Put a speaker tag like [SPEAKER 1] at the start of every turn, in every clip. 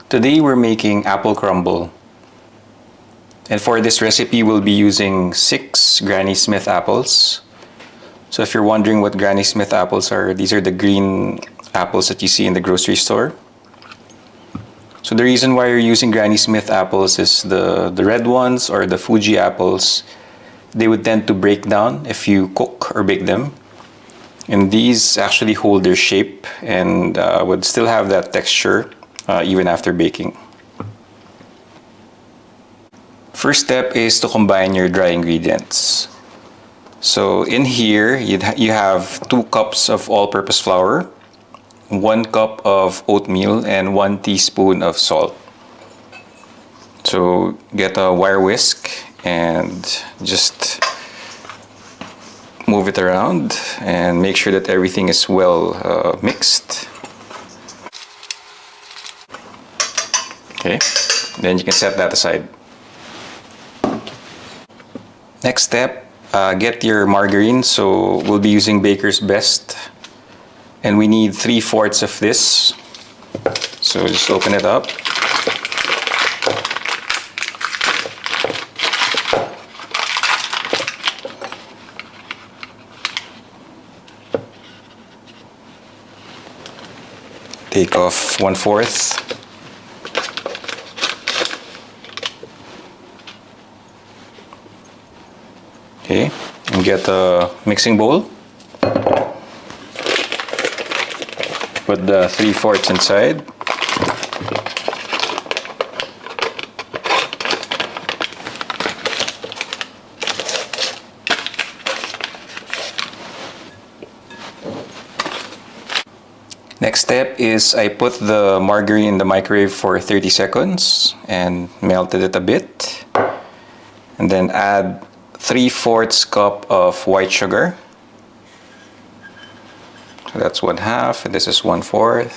[SPEAKER 1] Today we're making apple crumble. And for this recipe, we'll be using 6 Granny Smith apples. So if you're wondering what Granny Smith apples are, these are the green apples that you see in the grocery store. So the reason why you're using Granny Smith apples is the red ones or the Fuji apples, they would tend to break down if you cook or bake them. And these actually hold their shape and would still have that texture even after baking. First step is to combine your dry ingredients. So in here, you have 2 cups of all-purpose flour, 1 cup of oatmeal, and 1 teaspoon of salt. So get a wire whisk and just move it around and make sure that everything is well mixed. Okay, then you can set that aside. Next step, get your margarine. So we'll be using Baker's Best, and we need 3/4 of this. So just open it up. Take off 1/4. Okay, and get a mixing bowl. Put the 3/4 inside. Next step is I put the margarine in the microwave for 30 seconds and melted it a bit. And then add 3/4 cup of white sugar. So that's 1/2, and this is 1/4.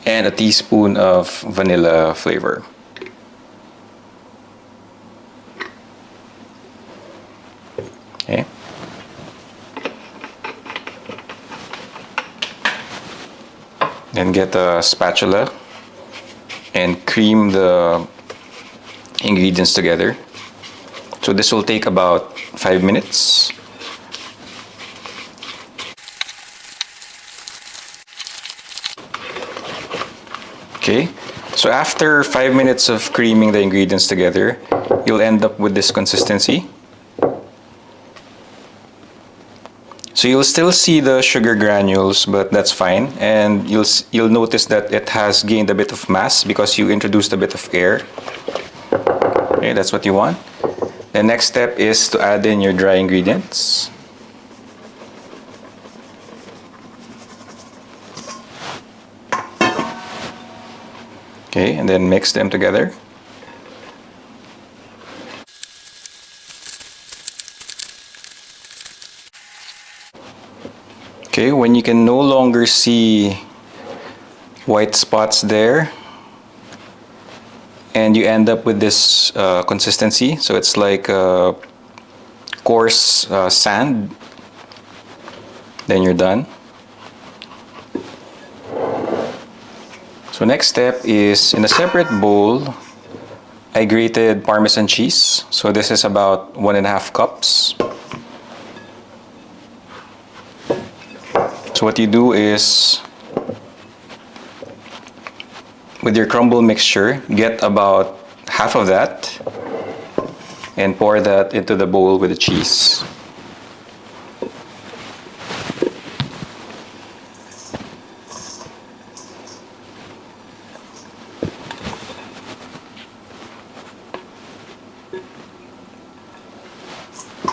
[SPEAKER 1] And a teaspoon of vanilla flavor. Okay. Then get a spatula and cream the ingredients together. So this will take about 5 minutes. Okay, so after 5 minutes of creaming the ingredients together, you'll end up with this consistency. So you'll still see the sugar granules, but that's fine. And you'll notice that it has gained a bit of mass because you introduced a bit of air. Okay, that's what you want. The next step is to add in your dry ingredients. Okay, and then mix them together. Okay, when you can no longer see white spots there, and you end up with this consistency, so it's like coarse sand, then you're done. So next step is, in a separate bowl, I grated Parmesan cheese. So this is about 1.5 cups. So what you do is, with your crumble mixture, get about half of that and pour that into the bowl with the cheese.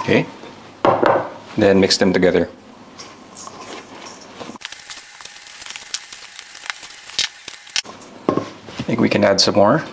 [SPEAKER 1] Okay, then mix them together. I think we can add some more.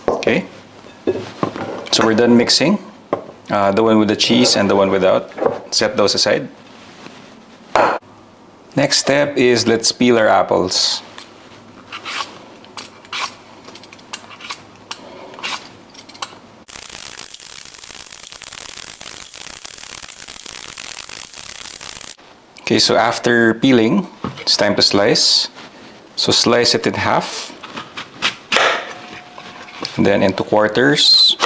[SPEAKER 1] Okay, so we're done mixing. The one with the cheese and the one without. Set those aside. Next step is, let's peel our apples. Okay, so after peeling, it's time to slice. So slice it in half, and then into quarters,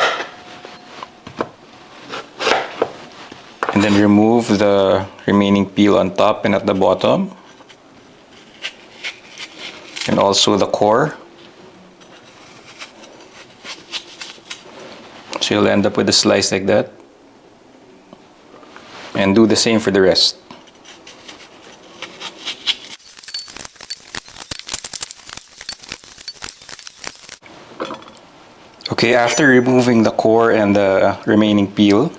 [SPEAKER 1] and then remove the remaining peel on top and at the bottom, and also the core. So you'll end up with a slice like that, and do the same for the rest. Okay, after removing the core and the remaining peel,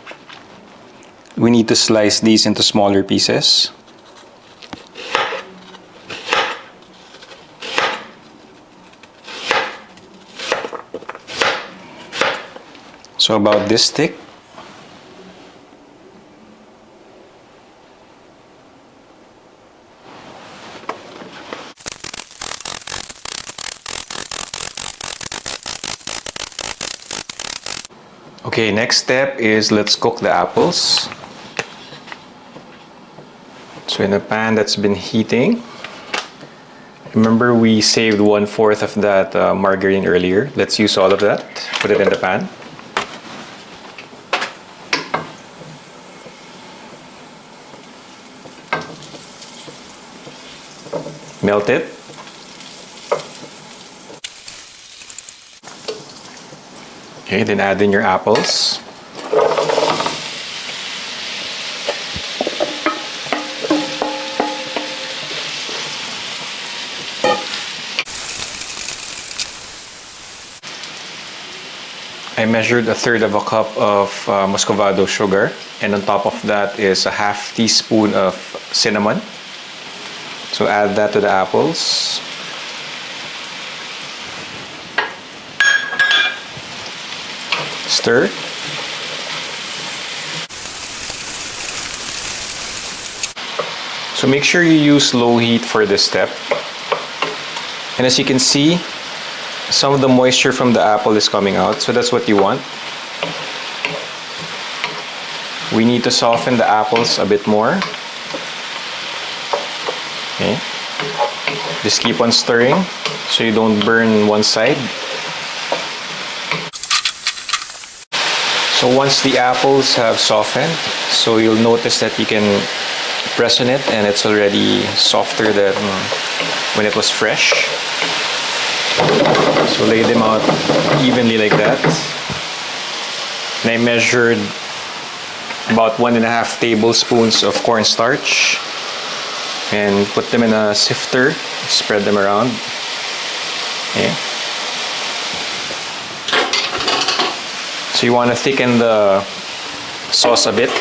[SPEAKER 1] we need to slice these into smaller pieces. So about this thick. Okay, next step is let's cook the apples. So in a pan that's been heating, remember we saved 1/4 of that margarine earlier. Let's use all of that. Put it in the pan. Melt it. Okay, then add in your apples. I measured 1/3 of a cup of muscovado sugar, and on top of that is a 1/2 teaspoon of cinnamon. So add that to the apples. Stir. So make sure you use low heat for this step. And as you can see, some of the moisture from the apple is coming out, so that's what you want. We need to soften the apples a bit more. Okay. Just keep on stirring so you don't burn one side. So once the apples have softened, so you'll notice that you can press on it and it's already softer than when it was fresh. So lay them out evenly like that. And I measured about 1.5 tablespoons of cornstarch and put them in a sifter, spread them around. Okay. So you want to thicken the sauce a bit.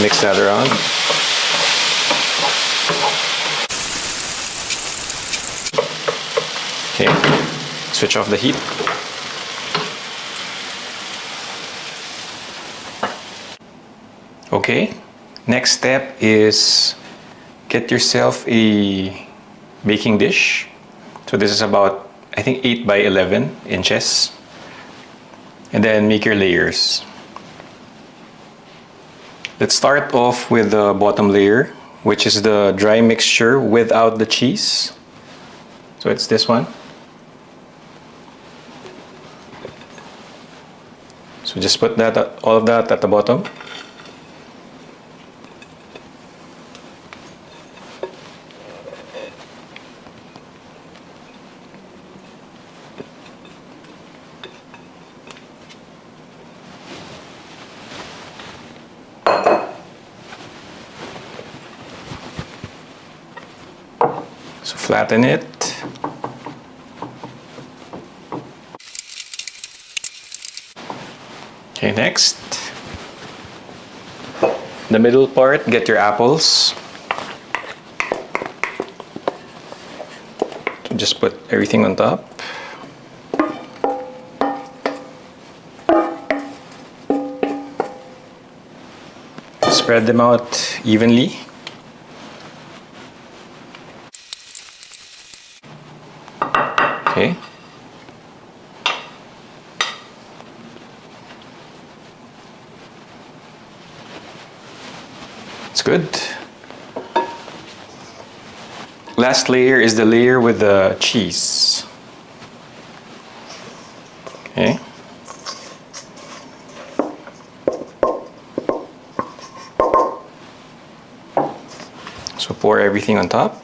[SPEAKER 1] Mix that around. Okay, switch off the heat. Okay, next step is get yourself a baking dish. So this is about, I think, 8 by 11 inches. And then make your layers. Let's start off with the bottom layer, which is the dry mixture without the cheese. So it's this one. So just put that, all of that at the bottom. So flatten it. Okay, next. The middle part, get your apples. So just put everything on top. Spread them out evenly. Okay. It's good. Last layer is the layer with the cheese. Okay. So pour everything on top.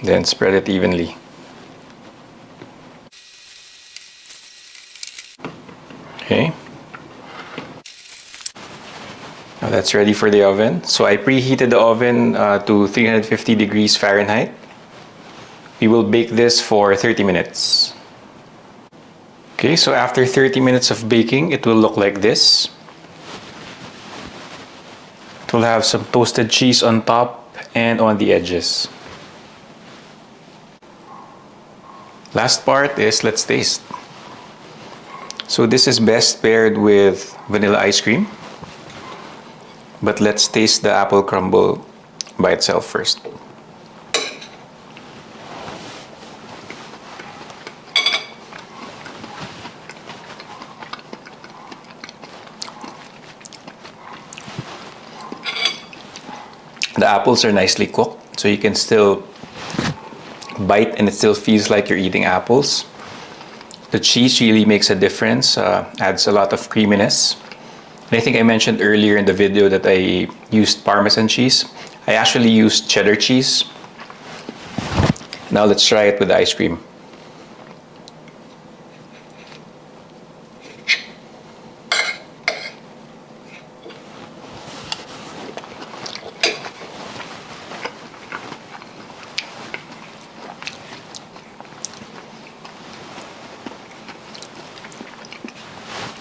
[SPEAKER 1] Then spread it evenly. Okay. Now that's ready for the oven. So I preheated the oven to 350 degrees Fahrenheit. We will bake this for 30 minutes. Okay, so after 30 minutes of baking, it will look like this. It will have some toasted cheese on top and on the edges. Last part is let's taste. So this is best paired with vanilla ice cream. But let's taste the apple crumble by itself first. The apples are nicely cooked, so you can still bite and it still feels like you're eating apples. The cheese really makes a difference, adds a lot of creaminess. And I think I mentioned earlier in the video that I used Parmesan cheese. I actually used cheddar cheese. Now let's try it with the ice cream.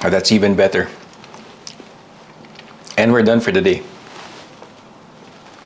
[SPEAKER 1] Oh, that's even better. And we're done for the day.